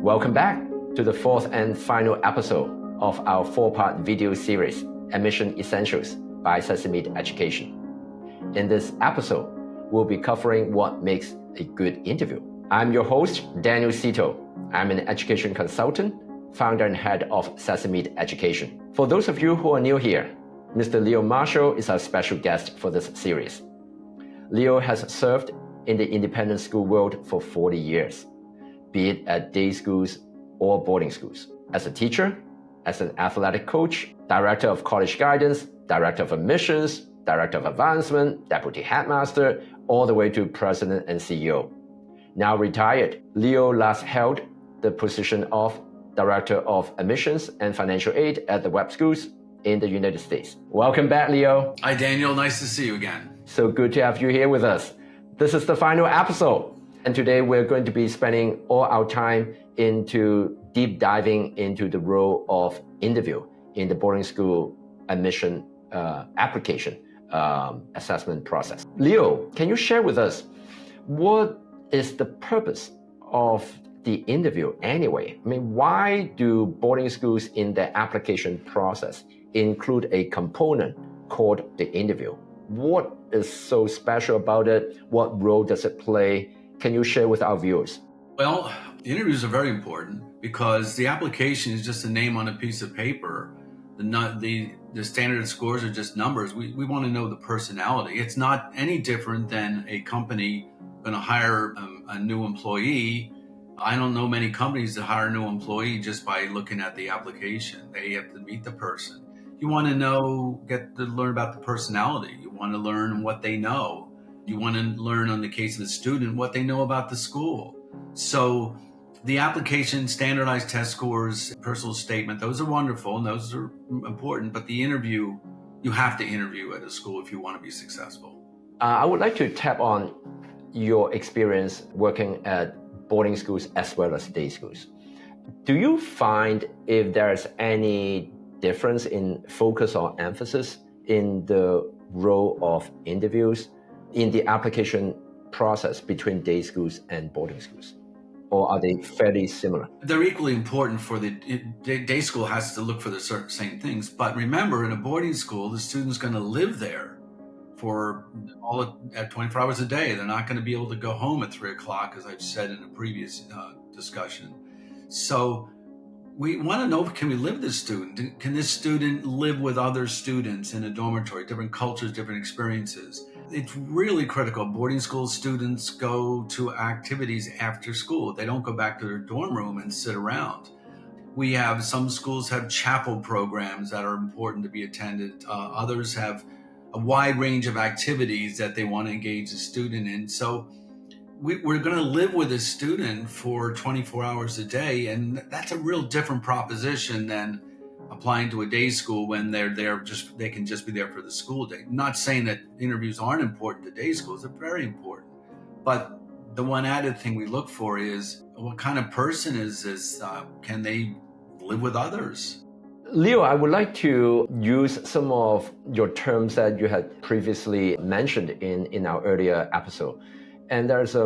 Welcome back to the fourth and final episode of our four-part video series, Admission Essentials by Sesameed Education. In this episode, we'll be covering what makes a good interview. I'm your host, Daniel Cito. I'm an education consultant, founder and head of Sesameed Education. For those of you who are new here, Mr. Leo Marshall is our special guest for this series. Leo has served in the independent school world for 40 years, be it at day schools or boarding schools. As a teacher, as an athletic coach, director of college guidance, director of admissions, director of advancement, deputy headmaster, all the way to president and CEO. Now retired, Leo last held the position of director of admissions and financial aid at the Webb Schools in the United States. Welcome back, Leo. Hi, Daniel. Nice to see you again. So good to have you here with us. This is the final episode. And today we're going to be spending all our time into deep diving into the role of interview in the boarding school admission application assessment process. Leo, can you share with us what is the purpose of the interview anyway? I mean, why do boarding schools in their application process include a component called the interview? What is so special about it? What role does it play? Can you share with our viewers? Well, interviews are very important because the application is just a name on a piece of paper. The standard scores are just numbers. We want to know the personality. It's not any different than a company going to hire a new employee. I don't know many companies that hire a new employee just by looking at the application. They have to meet the person. You want to get to learn about the personality. You want to learn what they know. You want to learn, on the case of the student, what they know about the school. So the application, standardized test scores, personal statement, those are wonderful and those are important. But the interview, you have to interview at a school if you want to be successful. I would like to tap on your experience working at boarding schools as well as day schools. Do you find if there's any difference in focus or emphasis in the role of interviews in the application process between day schools and boarding schools? Or are they fairly similar? They're equally important. For the day school has to look for the same things. But remember, in a boarding school, the student's going to live there for at 24 hours a day. They're not going to be able to go home at 3 o'clock, as I've said in a previous discussion. So we want to know, can we live this student? Can this student live with other students in a dormitory, different cultures, different experiences? It's really critical. Boarding school students go to activities after school. They don't go back to their dorm room and sit around. Some schools have chapel programs that are important to be attended. Others have a wide range of activities that they want to engage the student in. So we're going to live with a student for 24 hours a day, and that's a real different proposition than applying to a day school when they can just be there for the school day. I'm not saying that interviews aren't important to day schools; they're very important. But the one added thing we look for is, what kind of person is this? Can they live with others? Leo, I would like to use some of your terms that you had previously mentioned in our earlier episode. And there's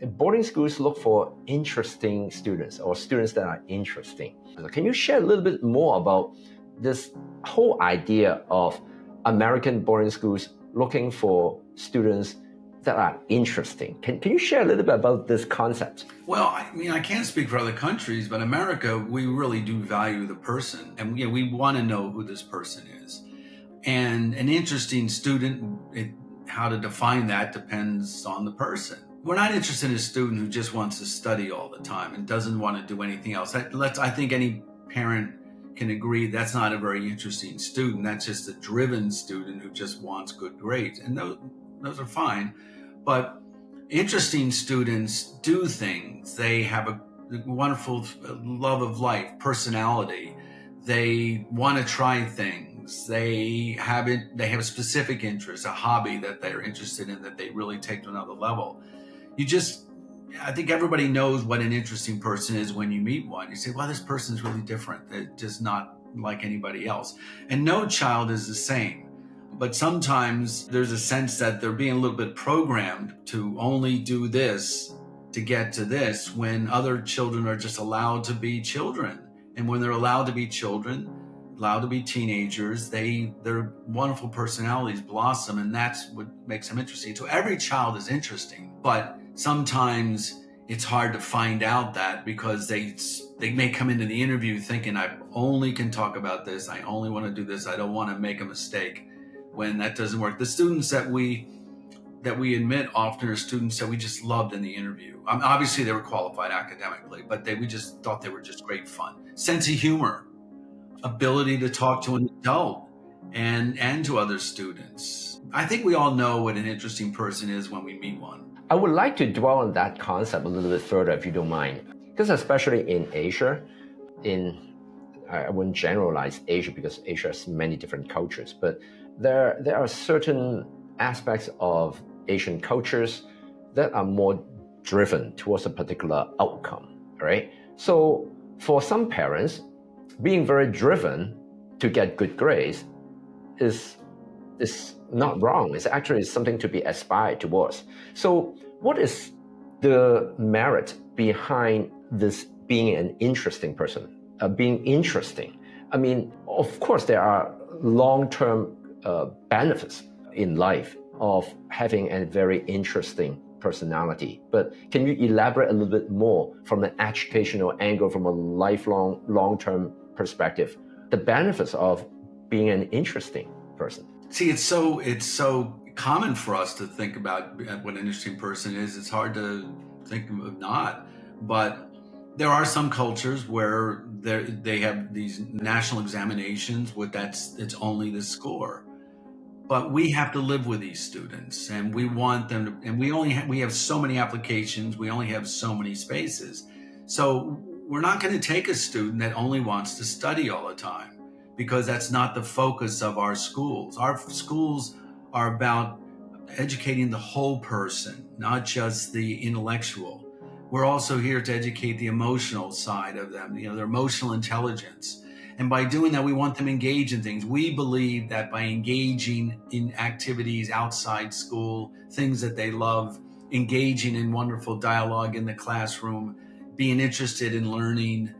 boarding schools look for interesting students or students that are interesting. Can you share a little bit more about this whole idea of American boarding schools looking for students that are interesting? Can you share a little bit about this concept? Well, I can't speak for other countries, but America, we really do value the person. And we want to know who this person is. And an interesting student, how to define that depends on the person. We're not interested in a student who just wants to study all the time and doesn't want to do anything else. I think any parent can agree that's not a very interesting student. That's just a driven student who just wants good grades. And those are fine. But interesting students do things. They have a wonderful love of life, personality. They want to try things. They have a specific interest, a hobby that they're interested in that they really take to another level. I think everybody knows what an interesting person is when you meet one. You say, well, this person's really different. They're just not like anybody else. And no child is the same. But sometimes there's a sense that they're being a little bit programmed to only do this to get to this when other children are just allowed to be children. And when they're allowed to be children, allowed to be teenagers, their wonderful personalities blossom, and that's what makes them interesting. So every child is interesting, but sometimes it's hard to find out that because they may come into the interview thinking, I only can talk about this, I only want to do this, I don't want to make a mistake, when that doesn't work. The students that we admit often are students that we just loved in the interview. Obviously they were qualified academically, but we just thought they were just great fun. Sense of humor, ability to talk to an adult and to other students. I think we all know what an interesting person is when we meet one. I would like to dwell on that concept a little bit further, if you don't mind. Because especially in Asia, I wouldn't generalize Asia because Asia has many different cultures, but there are certain aspects of Asian cultures that are more driven towards a particular outcome, right? So for some parents, being very driven to get good grades is not wrong. It's actually something to be aspired towards. So what is the merit behind this being an interesting person, being interesting? I mean, of course, there are long-term benefits in life of having a very interesting personality. But can you elaborate a little bit more from an educational angle, from a lifelong, long-term perspective, the benefits of being an interesting person? See, it's so common for us to think about what an interesting person is. It's hard to think of not. But there are some cultures where they have these national examinations it's only the score. But we have to live with these students, and we want them to, and we have so many applications, we only have so many spaces. So we're not going to take a student that only wants to study all the time, because that's not the focus of our schools. Our schools are about educating the whole person, not just the intellectual. We're also here to educate the emotional side of them, their emotional intelligence. And by doing that, we want them engaged in things. We believe that by engaging in activities outside school, things that they love, engaging in wonderful dialogue in the classroom, being interested in learning,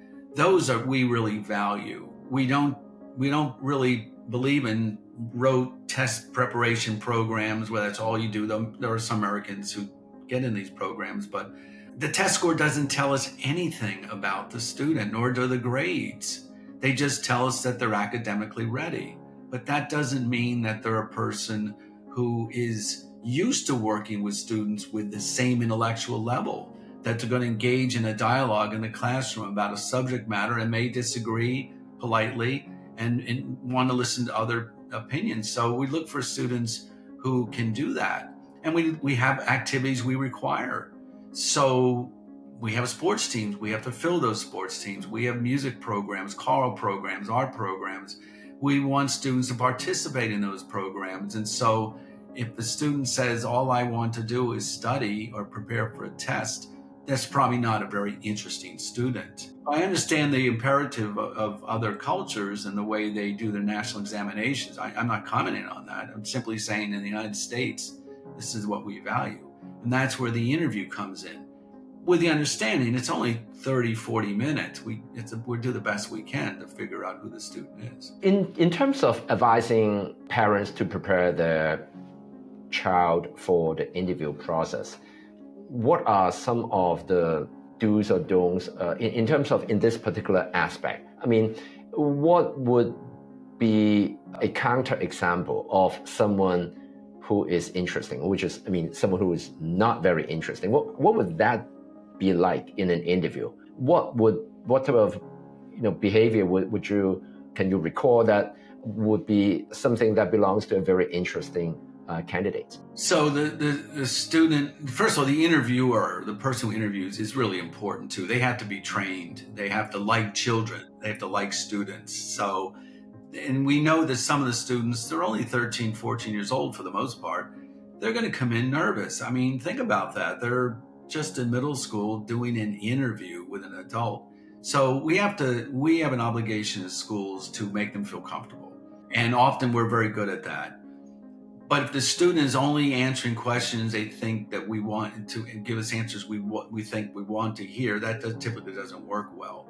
we really value. We don't really believe in rote test preparation programs where that's all you do. There are some Americans who get in these programs, but the test score doesn't tell us anything about the student, nor do the grades. They just tell us that they're academically ready. But that doesn't mean that they're a person who is used to working with students with the same intellectual level, that they're going to engage in a dialogue in the classroom about a subject matter and may disagree politely and want to listen to other opinions. So we look for students who can do that. And we have activities we require. So we have sports teams. We have to fill those sports teams. We have music programs, choral programs, art programs. We want students to participate in those programs. And so if the student says, all I want to do is study or prepare for a test, that's probably not a very interesting student. I understand the imperative of other cultures and the way they do their national examinations. I'm not commenting on that. I'm simply saying in the United States, this is what we value. And that's where the interview comes in. With the understanding, it's only 30, 40 minutes. We do the best we can to figure out who the student is. In terms of advising parents to prepare their child for the interview process, what are some of the do's or don'ts in terms of in this particular aspect? I mean, what would be a counter example of someone who is interesting, which is, someone who is not very interesting? What would that be like in an interview? What type of behavior can you recall that would be something that belongs to a very interesting candidate? So the student, first of all, the interviewer, the person who interviews, is really important too. They have to be trained. They have to like children. They have to like students. So, and we know that some of the students, they're only 13, 14 years old for the most part. They're going to come in nervous. Think about that. They're just in middle school doing an interview with an adult. So we have an obligation as schools to make them feel comfortable. And often we're very good at that. But if the student is only answering questions they think that we want to and give us answers we think we want to hear, that typically doesn't work well.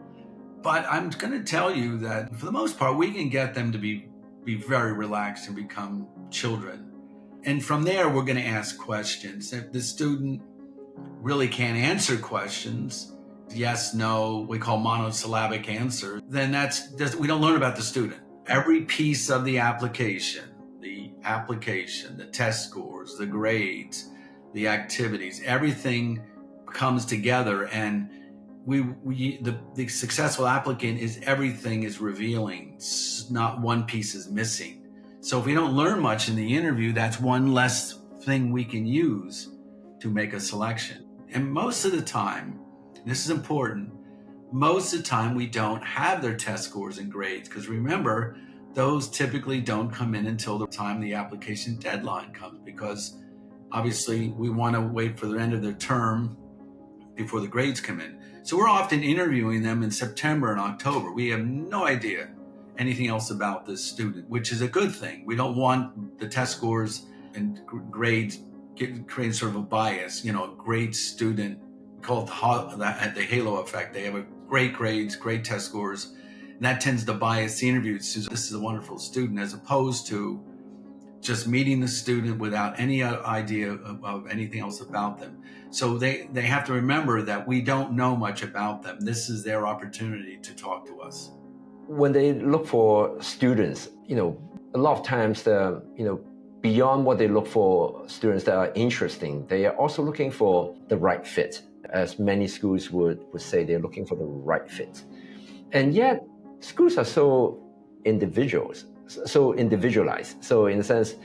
But I'm going to tell you that for the most part, we can get them to be very relaxed and become children. And from there, we're going to ask questions. If the student really can't answer questions, yes, no, we call monosyllabic answer, then we don't learn about the student. Every piece of the application, the test scores, the grades, the activities, everything comes together, and the successful applicant everything is revealing. Not one piece is missing. So if we don't learn much in the interview, that's one less thing we can use to make a selection. And most of the time, this is important, most of the time we don't have their test scores and grades, because remember, those typically don't come in until the time the application deadline comes, because obviously we want to wait for the end of their term before the grades come in. So we're often interviewing them in September and October. We have no idea anything else about this student, which is a good thing. We don't want the test scores and grades creating sort of a bias. A great student, called the halo effect. They have great grades, great test scores, and that tends to bias the interview. This is a wonderful student, as opposed to just meeting the student without any idea of anything else about them. So they have to remember that we don't know much about them. This is their opportunity to talk to us. When they look for students, a lot of times beyond what they look for students that are interesting, they are also looking for the right fit. As many schools would say, they're looking for the right fit. And yet, schools are so individualized. So in a sense,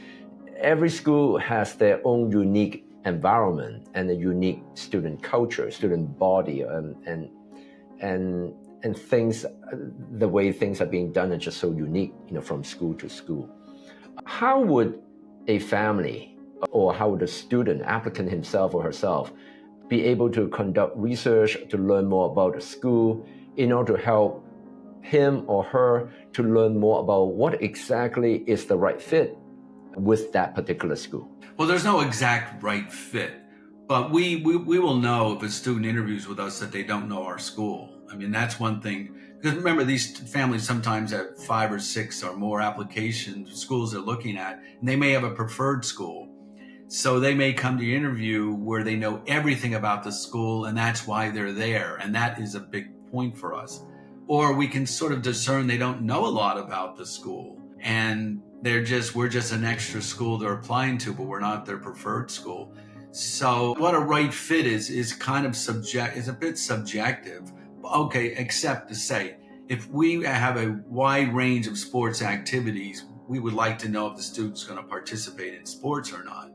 every school has their own unique environment and a unique student culture, student body, and things, the way things are being done are just so unique, from school to school. How would a family, or how would a student, applicant himself or herself, be able to conduct research to learn more about a school in order to help him or her to learn more about what exactly is the right fit with that particular school? Well, there's no exact right fit, but we will know if a student interviews with us that they don't know our school. I mean, that's one thing, because remember, these families sometimes have 5 or 6 or more applications, schools they're looking at, and they may have a preferred school. So they may come to the interview where they know everything about the school, and that's why they're there. And that is a big point for us. Or we can sort of discern they don't know a lot about the school, and we're just an extra school they're applying to, but we're not their preferred school. So what a right fit is kind of is a bit subjective. Okay, except to say, if we have a wide range of sports activities, we would like to know if the student's going to participate in sports or not.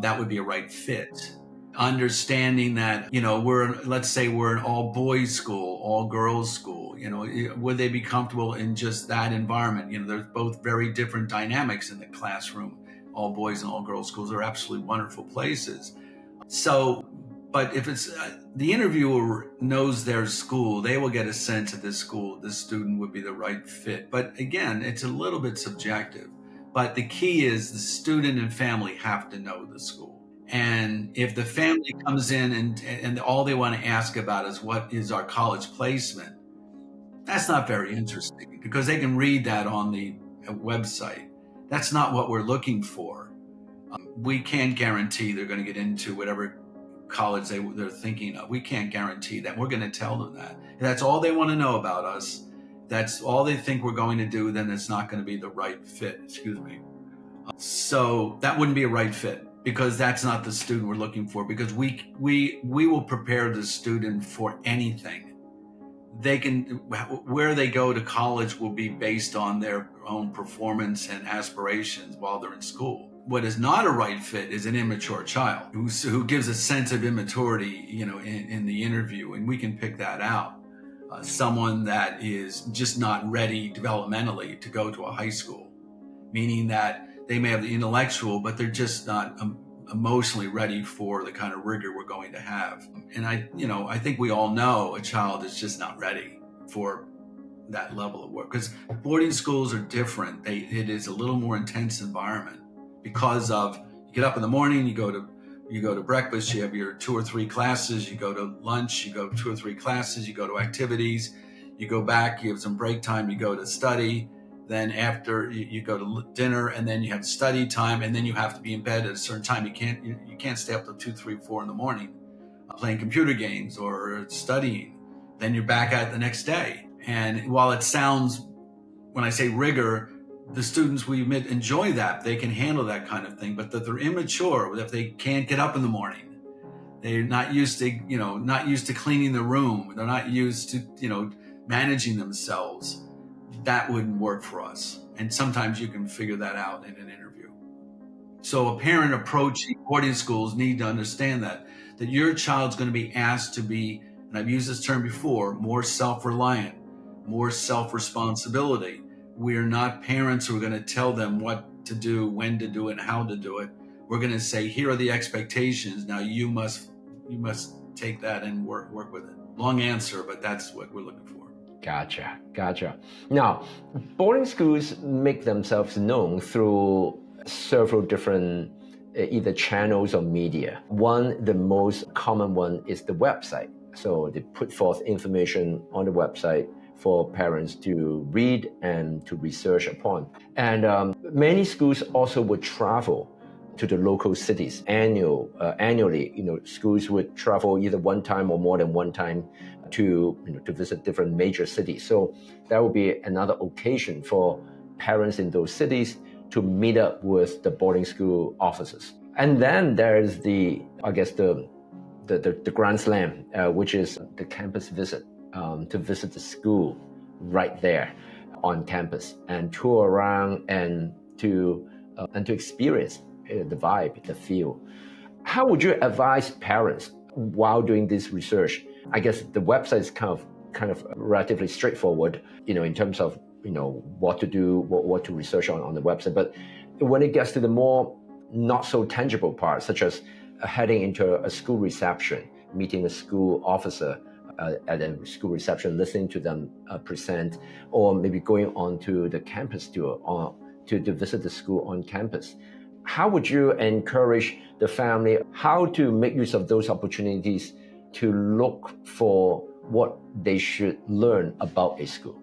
That would be a right fit. Understanding that, let's say we're an all boys school, all girls school, would they be comfortable in just that environment? There's both very different dynamics in the classroom. All boys and all girls schools are absolutely wonderful places. So, but if it's the interviewer knows their school, they will get a sense of this student would be the right fit. But again, it's a little bit subjective. But the key is the student and family have to know the school. And if the family comes in and all they want to ask about is what is our college placement, that's not very interesting, because they can read that on the website. That's not what we're looking for. We can't guarantee they're going to get into whatever college they're thinking of. We can't guarantee that. We're going to tell them that. If that's all they want to know about us, that's all they think we're going to do, then it's not going to be the right fit. So that wouldn't be a right fit, because that's not the student we're looking for, because we will prepare the student for anything. Where they go to college will be based on their own performance and aspirations while they're in school. What is not a right fit is an immature child who gives a sense of immaturity, in the interview, and we can pick that out. Someone that is just not ready developmentally to go to a high school, meaning that they may have the intellectual, but they're just not emotionally ready for the kind of rigor we're going to have. And I think we all know a child is just not ready for that level of work, because boarding schools are different. It is a little more intense environment, because of you get up in the morning, you go to breakfast, you have your 2 or 3 classes, you go to lunch, you go 2 or 3 classes, you go to activities, you go back, you have some break time, you go to study, then after you go to dinner, and then you have study time, and then you have to be in bed at a certain time. You can't stay up till 2, 3, 4 in the morning playing computer games or studying. Then you're back at it the next day. And while it sounds, when I say rigor, the students we admit enjoy that. They can handle that kind of thing, but that they're immature, if they can't get up in the morning, they're not used to cleaning the room, they're not used to, managing themselves, that wouldn't work for us. And sometimes you can figure that out in an interview. So a parent approaching boarding schools need to understand that your child's going to be asked to be, and I've used this term before, more self-reliant, more self-responsibility. We're not parents who are going to tell them what to do, when to do it, and how to do it. We're going to say, here are the expectations. Now you must take that and work with it. Long answer, but that's what we're looking for. Gotcha. Now, boarding schools make themselves known through several different either channels or media. The most common one is the website. So they put forth information on the website for parents to read and to research upon. And many schools also would travel to the local cities annually. Schools would travel either one time or more than one time to visit different major cities. So that would be another occasion for parents in those cities to meet up with the boarding school officers. And then there's the grand slam, which is the campus visit, to visit the school right there on campus and tour around and to experience the vibe, the feel. How would you advise parents while doing this research? I guess the website is kind of relatively straightforward, in terms of what to do, what to research on the website. But when it gets to the more not so tangible parts, such as heading into a school reception, meeting a school officer at a school reception, listening to them present, or maybe going on to the campus tour or to visit the school on campus. How would you encourage the family how to make use of those opportunities to look for what they should learn about a school?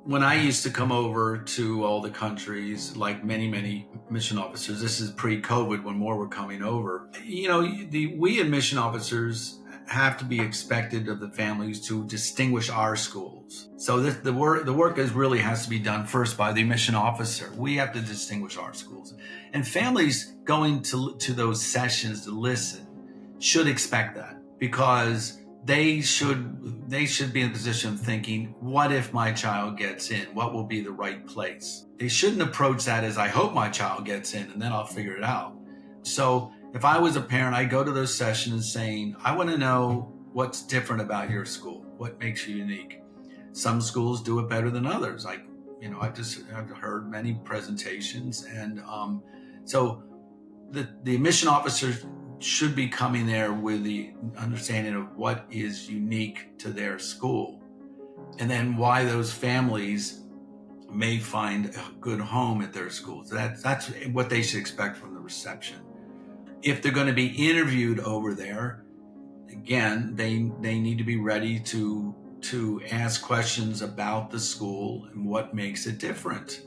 When I used to come over to all the countries, like many mission officers, this is pre-COVID when more were coming over, we as mission officers have to be expected of the families to distinguish our schools. So the work really has to be done first by the mission officer. We have to distinguish our schools. And families going to those sessions to listen should expect that, because they should be in a position of thinking, what if my child gets in? What will be the right place? They shouldn't approach that as, I hope my child gets in and then I'll figure it out. So if I was a parent, I'd go to those sessions saying, I want to know what's different about your school. What makes you unique? Some schools do it better than others. I've heard many presentations. And so the mission officers should be coming there with the understanding of what is unique to their school, and then why those families may find a good home at their school. So that's what they should expect from the reception. If they're going to be interviewed over there, again, they need to be ready to ask questions about the school and what makes it different,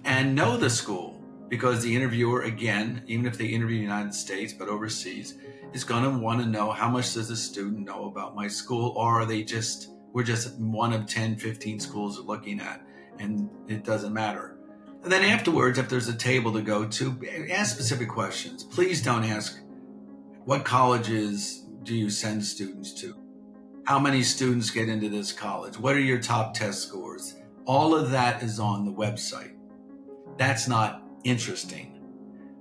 and know the school. Because the interviewer, again, even if they interview in the United States, but overseas, is going to want to know, how much does the student know about my school? Or are we're just one of 10, 15 schools we're looking at, and it doesn't matter. And then afterwards, if there's a table to go to, ask specific questions. Please don't ask, what colleges do you send students to? How many students get into this college? What are your top test scores? All of that is on the website. That's not interesting,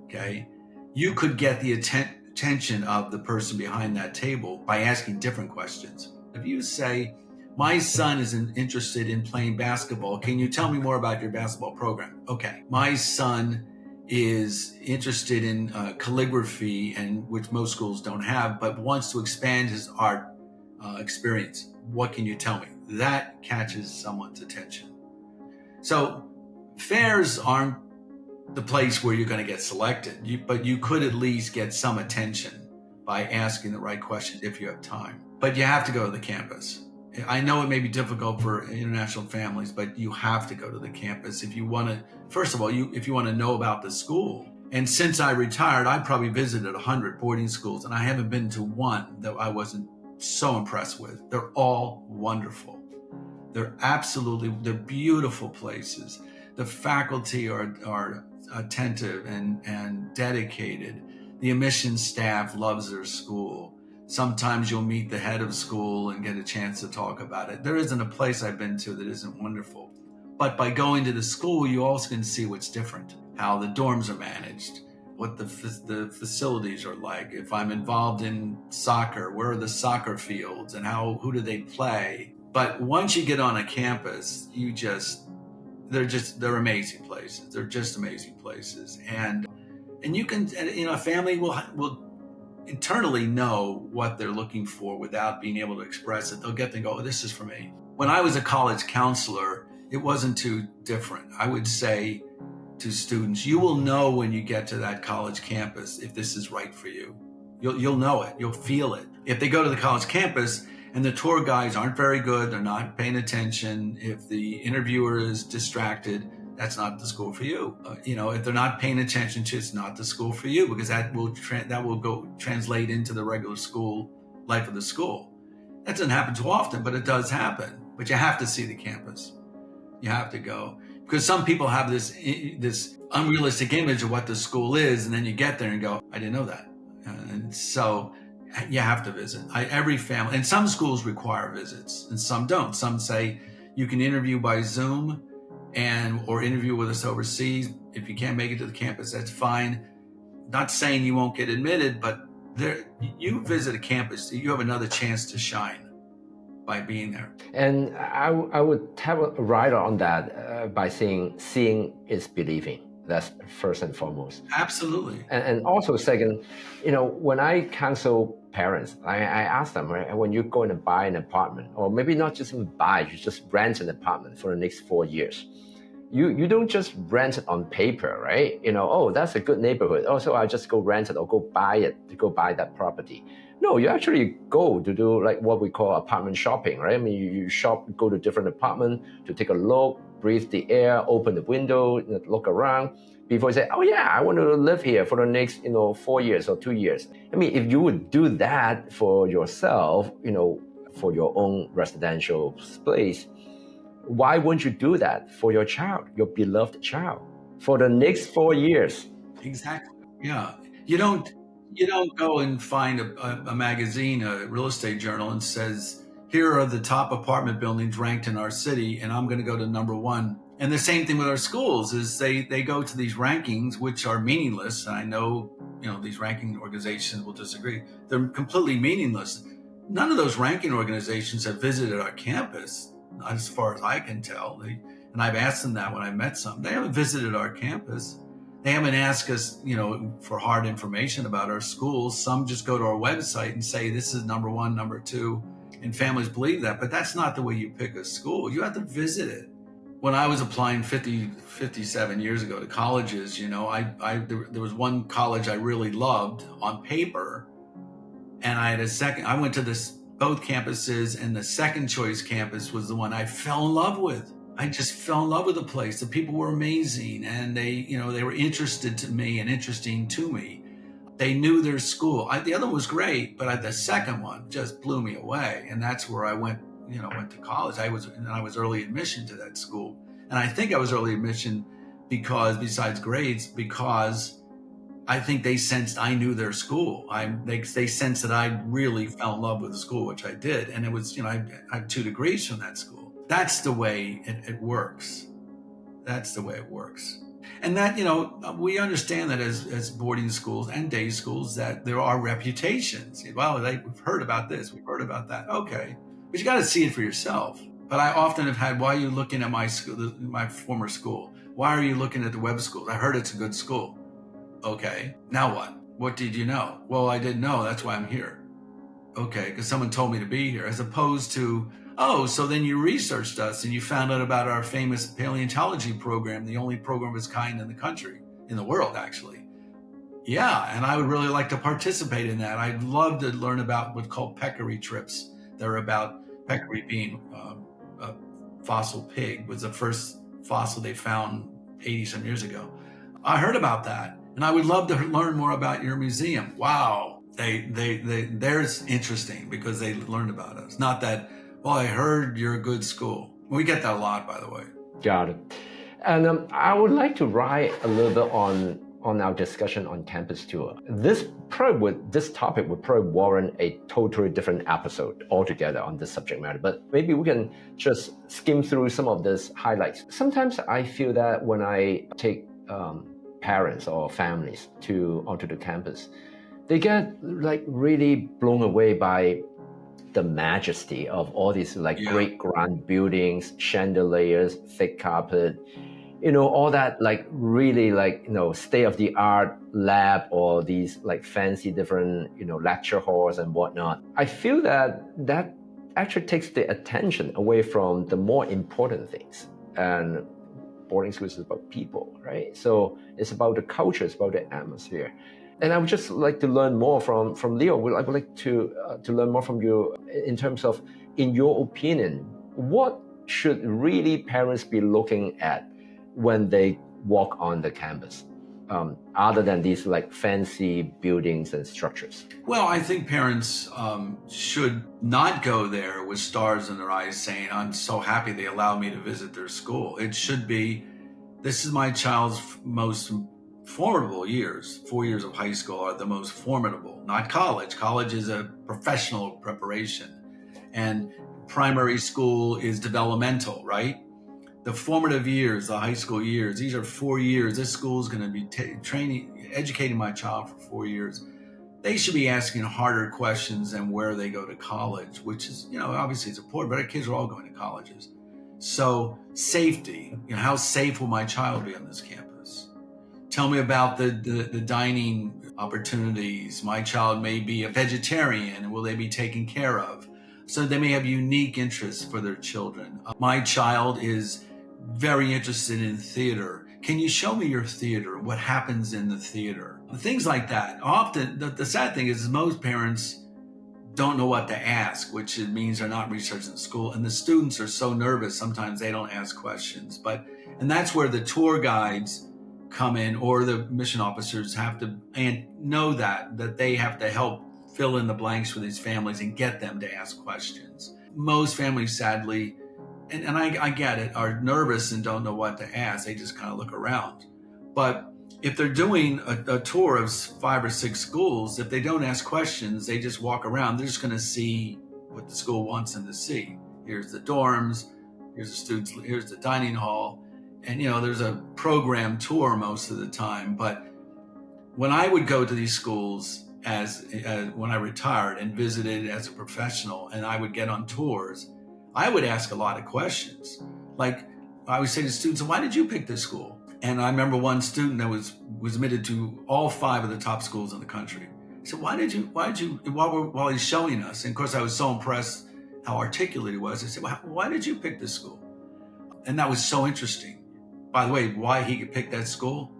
okay? You could get the attention of the person behind that table by asking different questions. If you say, my son is interested in playing basketball, can you tell me more about your basketball program? Okay. My son is interested in calligraphy, and which most schools don't have, but wants to expand his art experience. What can you tell me? That catches someone's attention. So fairs aren't the place where you're going to get selected. But you could at least get some attention by asking the right questions if you have time. But you have to go to the campus. I know it may be difficult for international families, but you have to go to the campus if you want to. First of all, if you want to know about the school. And since I retired, I probably visited 100 boarding schools, and I haven't been to one that I wasn't so impressed with. They're all wonderful. They're beautiful places. The faculty are attentive and dedicated. The admissions staff loves their school. Sometimes you'll meet the head of school and get a chance to talk about it. There isn't a place I've been to that isn't wonderful. But by going to the school, you also can see what's different, how the dorms are managed, what the facilities are like. If I'm involved in soccer, where are the soccer fields and who do they play? But once you get on a campus, they're amazing places. They're just amazing places. And you can, a family will internally know what they're looking for without being able to express it. They'll get to go, oh, this is for me. When I was a college counselor, it wasn't too different. I would say to students, you will know when you get to that college campus if this is right for you. You'll know it. You'll feel it. If they go to the college campus and the tour guides aren't very good, they're not paying attention, if the interviewer is distracted, that's not the school for you. If they're not paying attention to, it's not the school for you, because that will go translate into the regular school life of the school. That doesn't happen too often, but it does happen. But you have to see the campus. You have to go, because some people have this unrealistic image of what the school is, and then you get there and go, I didn't know that. And so you have to visit. Every family, and some schools require visits, and some don't. Some say you can interview by Zoom or interview with us overseas. If you can't make it to the campus, that's fine. Not saying you won't get admitted, but you visit a campus, you have another chance to shine by being there. And I would have a rider on that by saying seeing is believing. That's first and foremost. Absolutely. And also second, when I counsel parents, I ask them, right, when you're going to buy an apartment, or maybe not just buy, you just rent an apartment for the next 4 years. You don't just rent it on paper, right? Oh, that's a good neighborhood. Oh, so I just go rent it or go buy that property. No, you actually go to do like what we call apartment shopping, right? I mean, you shop, go to different apartments to take a look, breathe the air, open the window, look around before you say, oh yeah, I want to live here for the next, 4 years or 2 years. I mean, if you would do that for yourself, for your own residential place, why wouldn't you do that for your child, your beloved child, for the next 4 years? Exactly. Yeah. You don't go and find a magazine, a real estate journal, and says, here are the top apartment buildings ranked in our city, and I'm going to go to number one. And the same thing with our schools is they go to these rankings, which are meaningless. And I know, these ranking organizations will disagree. They're completely meaningless. None of those ranking organizations have visited our campus, not as far as I can tell. And I've asked them that when I met some. They haven't visited our campus. They haven't asked us, for hard information about our schools. Some just go to our website and say, this is number one, number two. And families believe that, but that's not the way you pick a school. You have to visit it. When I was applying 57 years ago to colleges, there was one college I really loved on paper. And I went to both campuses, and the second choice campus was the one I fell in love with. I just fell in love with the place. The people were amazing, and they were interested to me and interesting to me. They knew their school. The other one was great, but the second one just blew me away. And that's where I went to college. I was early admission to that school. And I think I was early admission besides grades, because I think they sensed I knew their school. They sensed that I really fell in love with the school, which I did. And it was, I had 2 degrees from that school. That's the way it works. That's the way it works. And that, we understand that as boarding schools and day schools, that there are reputations. Well, we've heard about this, we've heard about that. Okay, but you got to see it for yourself. But I often have had, why are you looking at my school, my former school? Why are you looking at the Webb Schools? I heard it's a good school. Okay, now what? What did you know? Well, I didn't know. That's why I'm here. Okay, because someone told me to be here, as opposed to, oh, so then you researched us and you found out about our famous paleontology program, the only program of its kind in the country. in the world, actually. Yeah, and I would really like to participate in that. I'd love to learn about what's called peccary trips. They're about peccary being a fossil pig, was the first fossil they found 80 some years ago. I heard about that, and I would love to learn more about your museum. Wow, there's interesting because they learned about us. Not that, well, I heard you're a good school. We get that a lot, by the way. Got it. And I would like to write a little bit on our discussion on campus tour. This topic would probably warrant a totally different episode altogether on this subject matter, but maybe we can just skim through some of these highlights. Sometimes I feel that when I take parents or families onto the campus, they get like really blown away by the majesty of all these great grand buildings, chandeliers, thick carpet, all that really state-of-the-art lab or these fancy different, lecture halls and whatnot. I feel that actually takes the attention away from the more important things. And boarding schools is about people, right? So it's about the culture, it's about the atmosphere. And I would just like to learn more from Leo. I would like to learn more from you in terms of, in your opinion, what should really parents be looking at when they walk on the campus, other than these fancy buildings and structures? Well, I think parents should not go there with stars in their eyes saying, I'm so happy they allowed me to visit their school. It should be, this is my child's most formidable years. 4 years of high school are the most formidable, not college. College is a professional preparation, and primary school is developmental, right? The formative years, the high school years, these are 4 years. This school is going to be educating my child for 4 years. They should be asking harder questions than where they go to college, which is, obviously it's important, but our kids are all going to colleges. So safety, how safe will my child be on this campus? Tell me about the dining opportunities. My child may be a vegetarian. Will they be taken care of? So they may have unique interests for their children. My child is very interested in theater. Can you show me your theater? What happens in the theater? Things like that. Often, the sad thing is most parents don't know what to ask, which means they're not researching school. And the students are so nervous, sometimes they don't ask questions. And that's where the tour guides come in, or the mission officers have to know that they have to help fill in the blanks for these families and get them to ask questions. Most families, sadly, and I get it, are nervous and don't know what to ask. They just kind of look around. But if they're doing a tour of 5 or 6 schools, if they don't ask questions, they just walk around, they're just going to see what the school wants them to see. Here's the dorms, here's the students, here's the dining hall. And, there's a program tour most of the time. But when I would go to these schools when I retired and visited as a professional, and I would get on tours, I would ask a lot of questions. Like I would say to students, why did you pick this school? And I remember one student that was admitted to all 5 of the top schools in the country. I said, why did you, while he's showing us, and of course I was so impressed how articulate he was, I said, why did you pick this school? And that was so interesting. By the way, why he could pick that school?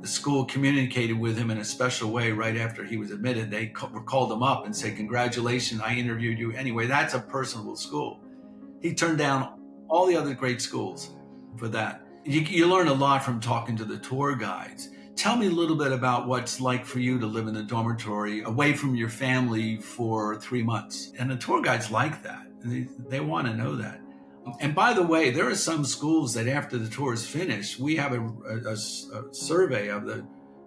The school communicated with him in a special way right after he was admitted. They called him up and said, congratulations, I interviewed you anyway. That's a personable school. He turned down all the other great schools for that. You learn a lot from talking to the tour guides. Tell me a little bit about what's like for you to live in the dormitory away from your family for 3 months. And the tour guides like that. They want to know that. And by the way, there are some schools that after the tour is finished, we have a survey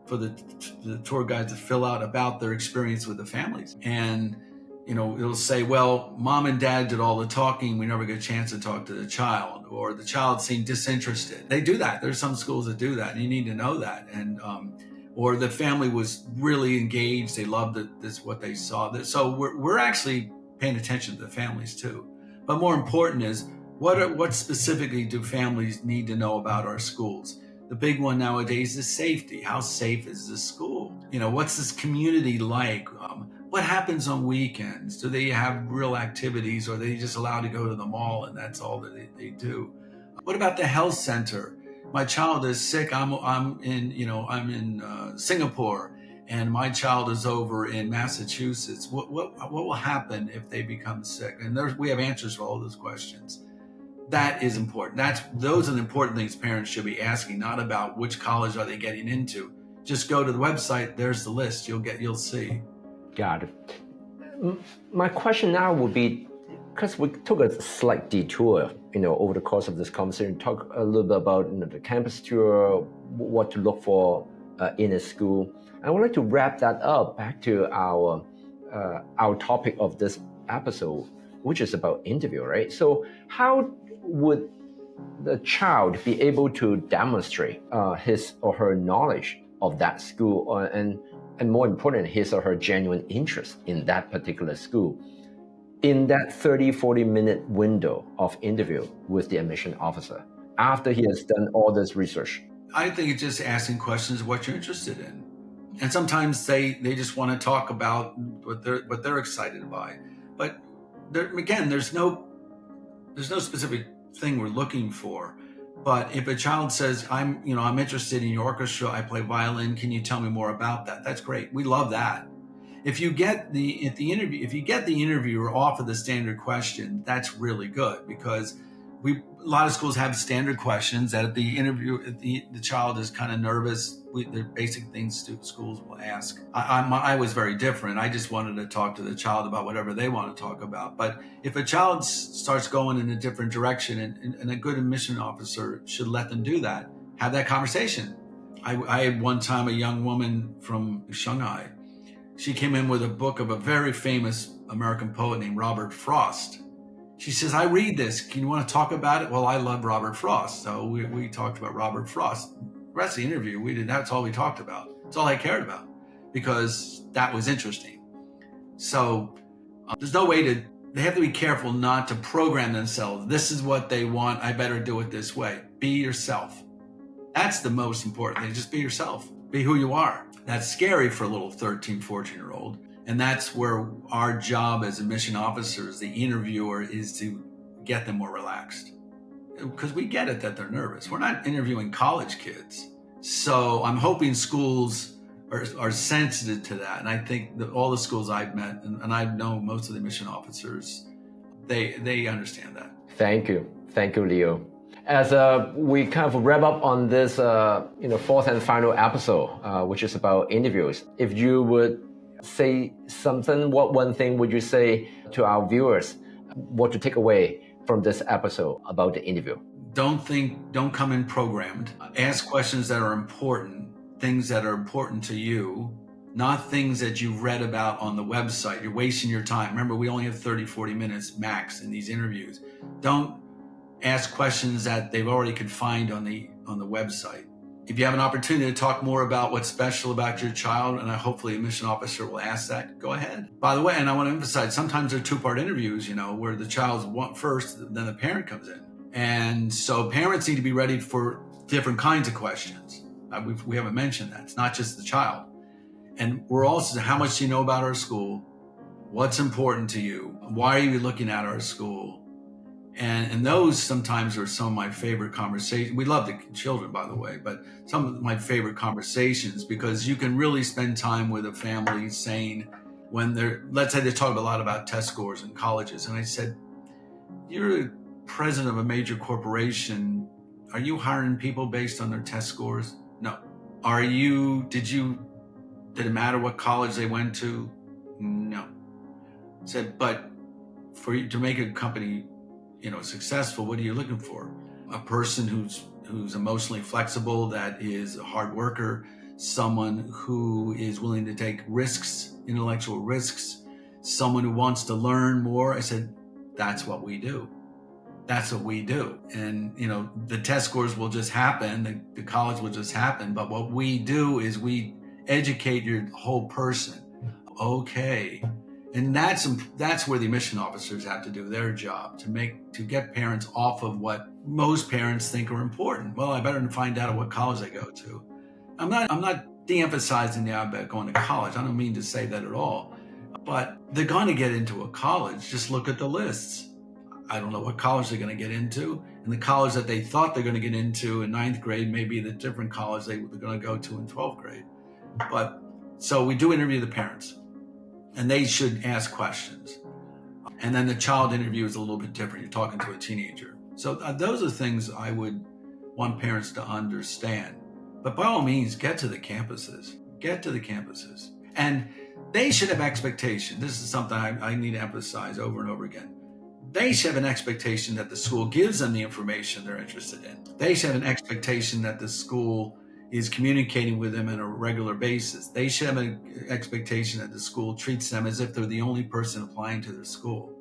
for the tour guides to fill out about their experience with the families. And, it'll say, well, mom and dad did all the talking. We never get a chance to talk to the child, or the child seemed disinterested. They do that. There's some schools that do that, and you need to know that. And, or the family was really engaged. They loved what they saw. So we're actually paying attention to the families too. But more important is, what specifically do families need to know about our schools? The big one nowadays is safety. How safe is the school? What's this community like? What happens on weekends? Do they have real activities, or are they just allowed to go to the mall and that's all that they do? What about the health center? my child is sick. I'm in Singapore, and my child is over in Massachusetts. What will happen if they become sick? And we have answers for all those questions. That is important. Those are the important things parents should be asking, not about which college are they getting into. Just go to the website. There's the list. You'll see. Got it. My question now would be, because we took a slight detour, over the course of this conversation, talk a little bit about the campus tour, what to look for in a school. I would like to wrap that up back to our topic of this episode, which is about interview, right? So how would the child be able to demonstrate his or her knowledge of that school, and more important, his or her genuine interest in that particular school in that 30-40 minute window of interview with the admission officer after he has done all this research? I think it's just asking questions of what you're interested in. And sometimes they just want to talk about what they're excited by. But again, there's no specific thing we're looking for. But if a child says, I'm interested in your orchestra, I play violin, can you tell me more about that? That's great. We love that. If you get the interviewer off of the standard question, that's really good, because a lot of schools have standard questions that at the interview, the child is kind of nervous. They're basic things schools will ask. I was very different. I just wanted to talk to the child about whatever they want to talk about. But if a child starts going in a different direction, and a good admission officer should let them do that, have that conversation. I had one time a young woman from Shanghai. She came in with a book of a very famous American poet named Robert Frost. She says, I read this. Can you want to talk about it? Well, I love Robert Frost. So we talked about Robert Frost. The rest of the interview, that's all we talked about. That's all I cared about, because that was interesting. So there's no way they have to be careful not to program themselves. This is what they want. I better do it this way. Be yourself. That's the most important thing. Just be yourself. Be who you are. That's scary for a little 13, 14-year-old. And that's where our job as admission officers, the interviewer, is to get them more relaxed. Because we get it that they're nervous. We're not interviewing college kids. So I'm hoping schools are sensitive to that. And I think that all the schools I've met, and I know most of the admission officers, they understand that. Thank you, Leo. As we kind of wrap up on this, fourth and final episode, which is about interviews, if you would say something, what one thing would you say to our viewers, what to take away from this episode about the interview? Don't come in programmed. Ask questions that are important, things that are important to you, not things that you've read about on the website. You're wasting your time. Remember, we only have 30, 40 minutes max in these interviews. Don't ask questions that they've already could find on the website. If you have an opportunity to talk more about what's special about your child, and hopefully a admission officer will ask that, go ahead. By the way, and I want to emphasize, sometimes they're two-part interviews, where the child's first, then the parent comes in. And so parents need to be ready for different kinds of questions. We haven't mentioned that. It's not just the child. And we're also, how much do you know about our school? What's important to you? Why are you looking at our school? And those sometimes are some of my favorite conversations. We love the children, by the way, but some of my favorite conversations, because you can really spend time with a family saying, let's say they talk a lot about test scores in colleges. And I said, you're a president of a major corporation. Are you hiring people based on their test scores? No. Did it matter what college they went to? No. I said, but for you to make a company successful, what are you looking for? A person who's emotionally flexible, that is a hard worker, someone who is willing to take risks, intellectual risks, someone who wants to learn more. I said, that's what we do. That's what we do. And, the test scores will just happen. The college will just happen. But what we do is we educate your whole person. Okay. And that's where the admission officers have to do their job, to get parents off of what most parents think are important. Well, I better find out what college I go to. I'm not de-emphasizing the idea about going to college. I don't mean to say that at all. But they're going to get into a college. Just look at the lists. I don't know what college they're going to get into. And the college that they thought they're going to get into in 9th grade may be the different college they're going to go to in 12th grade. But so we do interview the parents, and they should ask questions. And then the child interview is a little bit different. You're talking to a teenager. So those are things I would want parents to understand. But by all means, get to the campuses. Get to the campuses. And they should have expectation. This is something I need to emphasize over and over again. They should have an expectation that the school gives them the information they're interested in. They should have an expectation that the school is communicating with them on a regular basis. They should have an expectation that the school treats them as if they're the only person applying to their school.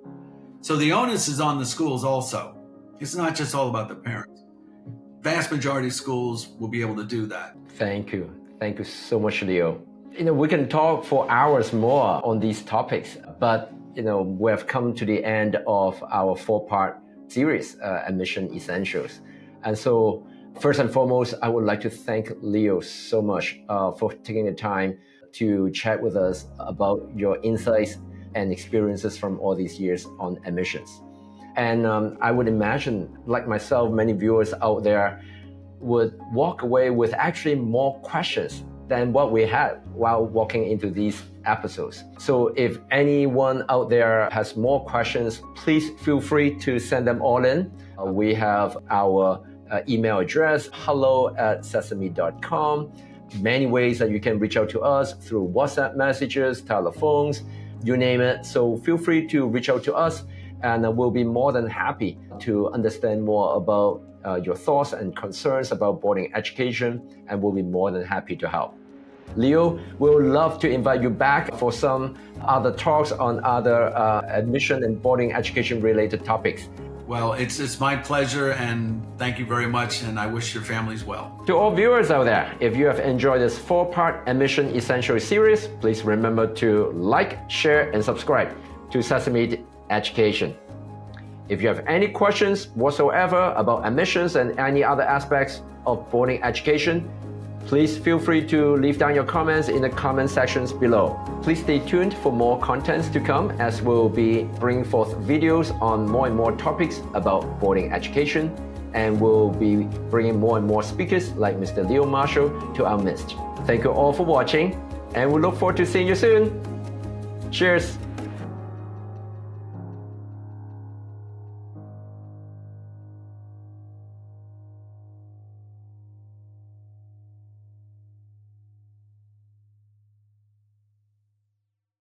So the onus is on the schools also. It's not just all about the parents. Vast majority of schools will be able to do that. Thank you. Thank you so much, Leo. We can talk for hours more on these topics, but we have come to the end of our 4-part series, Admission Essentials. And so first and foremost, I would like to thank Leo so much for taking the time to chat with us about your insights and experiences from all these years on admissions. And I would imagine, like myself, many viewers out there would walk away with actually more questions than what we had while walking into these episodes. So if anyone out there has more questions, please feel free to send them all in. We have our email address, hello@sesameed.com. Many ways that you can reach out to us through WhatsApp messages, telephones, you name it. So feel free to reach out to us, and we'll be more than happy to understand more about your thoughts and concerns about boarding education, and we'll be more than happy to help. Leo, we would love to invite you back for some other talks on other admission and boarding education related topics. Well, it's my pleasure, and thank you very much, and I wish your families well. To all viewers out there, if you have enjoyed this 4-part Admission Essentials series, please remember to like, share, and subscribe to Sesameed Education. If you have any questions whatsoever about admissions and any other aspects of boarding education, please feel free to leave down your comments in the comment sections below. Please stay tuned for more contents to come, as we'll be bringing forth videos on more and more topics about boarding education, and we'll be bringing more and more speakers like Mr. Leo Marshall to our midst. Thank you all for watching, and we look forward to seeing you soon. Cheers!